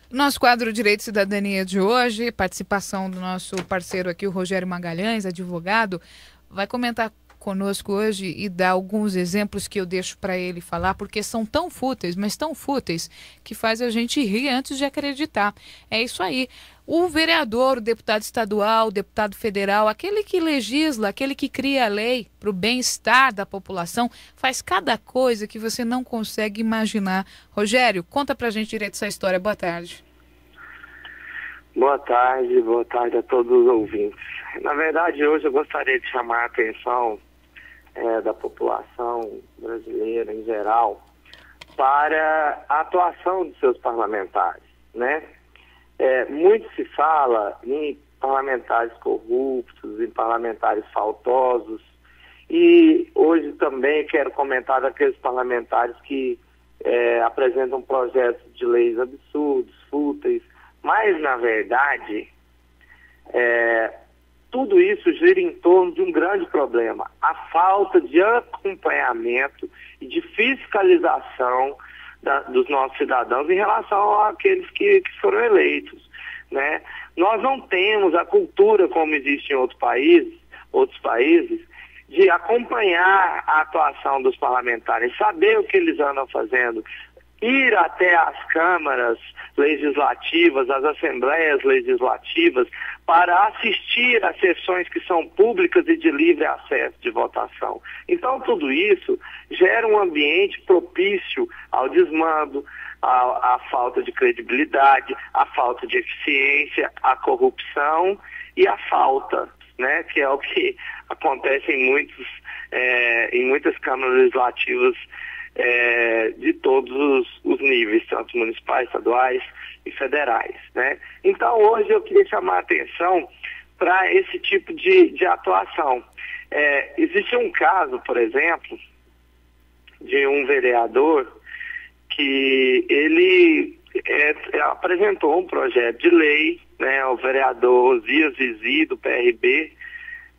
Nosso quadro Direito e Cidadania de hoje, participação do nosso parceiro aqui, o Rogério Magalhães, advogado, vai comentar conosco hoje e dar alguns exemplos que eu deixo para ele falar, porque são tão fúteis, mas tão fúteis, que faz a gente rir antes de acreditar. É isso aí. O vereador, o deputado estadual, o deputado federal, aquele que legisla, aquele que cria a lei para o bem-estar da população, faz cada coisa que você não consegue imaginar. Rogério, conta pra gente direito essa história. Boa tarde. Boa tarde a todos os ouvintes. Na verdade, hoje eu gostaria de chamar a atenção da população brasileira em geral para a atuação de seus parlamentares, né? Muito se fala em parlamentares corruptos, em parlamentares faltosos, e hoje também quero comentar daqueles parlamentares que apresentam projetos de leis absurdos, fúteis, mas na verdade tudo isso gira em torno de um grande problema: a falta de acompanhamento e de fiscalização dos nossos cidadãos em relação àqueles que foram eleitos, né? Nós não temos a cultura, como existe em outros países, de acompanhar a atuação dos parlamentares, saber o que eles andam fazendo, ir até as câmaras legislativas, as assembleias legislativas, para assistir às sessões que são públicas e de livre acesso de votação. Então, tudo isso gera um ambiente propício ao desmando, à falta de credibilidade, à falta de eficiência, à corrupção e à falta, né, que é o que acontece em muitas câmaras legislativas de todos os níveis, tanto municipais, estaduais e federais, né? Então, hoje eu queria chamar a atenção para esse tipo de atuação. Existe um caso, por exemplo, de um vereador que ele apresentou um projeto de lei, né? O vereador Osias Zizi, do PRB,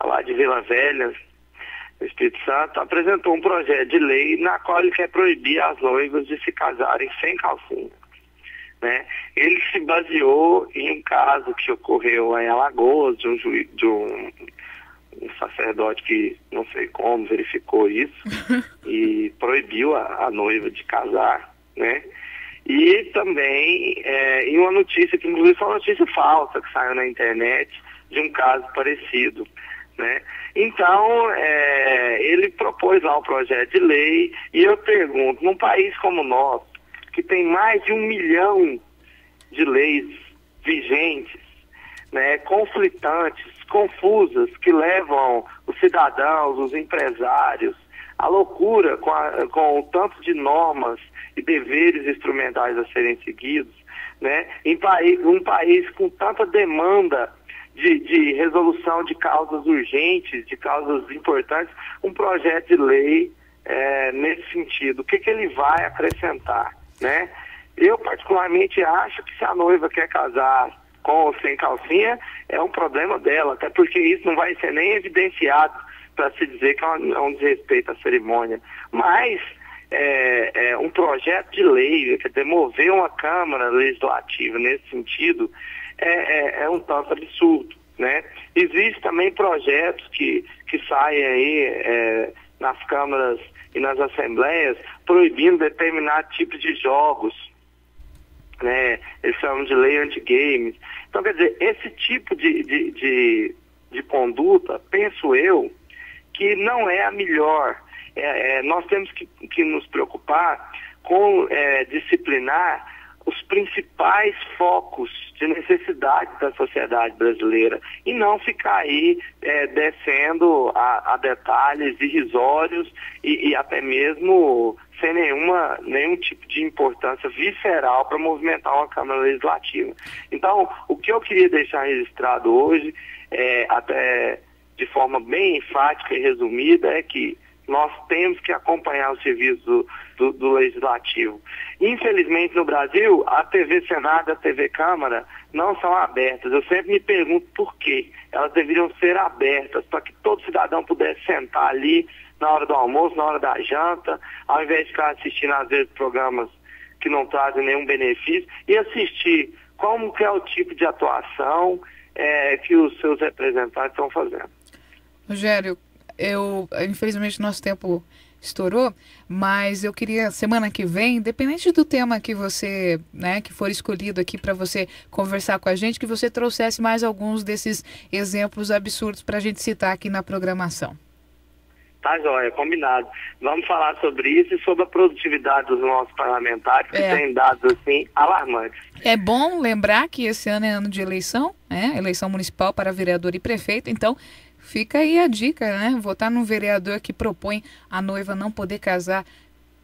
lá de Vila Velha, o Espírito Santo, apresentou um projeto de lei na qual ele quer proibir as noivas de se casarem sem calcinha, né? Ele se baseou em um caso que ocorreu em Alagoas, de um sacerdote que não sei como verificou isso e proibiu a noiva de casar, né? E também em uma notícia, que inclusive foi uma notícia falsa que saiu na internet, de um caso parecido, né? Então, ele propôs lá um projeto de lei, e eu pergunto, num país como o nosso, que tem mais de 1 milhão de leis vigentes, né, conflitantes, confusas, que levam os cidadãos, os empresários, à loucura com o tanto de normas e deveres instrumentais a serem seguidos, né, um país com tanta demanda de resolução de causas urgentes, de causas importantes, um projeto de lei nesse sentido, o que ele vai acrescentar, né? Eu particularmente acho que se a noiva quer casar com ou sem calcinha, é um problema dela, até porque isso não vai ser nem evidenciado para se dizer que é um desrespeito à cerimônia. Mas um projeto de lei, quer dizer, mover uma Câmara Legislativa nesse sentido, é um tanto absurdo, né? Existem também projetos que saem aí nas câmaras e nas assembleias proibindo determinado tipo de jogos, né? Eles chamam de lei anti-games. Então, quer dizer, esse tipo de conduta, penso eu, que não é a melhor. Nós temos que nos preocupar com disciplinar os principais focos de necessidade da sociedade brasileira e não ficar aí descendo a detalhes irrisórios e até mesmo sem nenhum tipo de importância visceral para movimentar uma Câmara Legislativa. Então, o que eu queria deixar registrado hoje, até de forma bem enfática e resumida, é que nós temos que acompanhar o serviço do Legislativo. Infelizmente, no Brasil, a TV Senado e a TV Câmara não são abertas. Eu sempre me pergunto por quê. Elas deveriam ser abertas para que todo cidadão pudesse sentar ali na hora do almoço, na hora da janta, ao invés de ficar assistindo, às vezes, programas que não trazem nenhum benefício e assistir como que é o tipo de atuação que os seus representantes estão fazendo. Rogério, infelizmente nosso tempo estourou, mas eu queria, semana que vem, independente do tema que você, que for escolhido aqui para você conversar com a gente, que você trouxesse mais alguns desses exemplos absurdos para a gente citar aqui na programação. Tá, joia, combinado. Vamos falar sobre isso e sobre a produtividade dos nossos parlamentares, que tem dados, assim, alarmantes. É bom lembrar que esse ano é ano de eleição, eleição municipal para vereador e prefeito, então fica aí a dica, votar num vereador que propõe a noiva não poder casar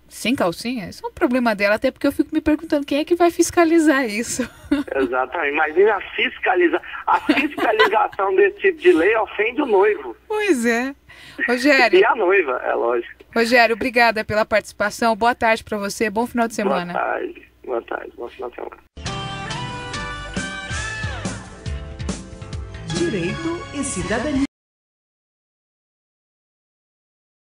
sem calcinha. Isso é um problema dela, até porque eu fico me perguntando quem é que vai fiscalizar isso. Exatamente. Imagina a fiscalização desse tipo de lei ofende o noivo. Pois é. Rogério. E a noiva, é lógico. Rogério, obrigada pela participação. Boa tarde para você. Bom final de semana. Boa tarde. Boa tarde. Bom final de semana. Direito e Cidadania.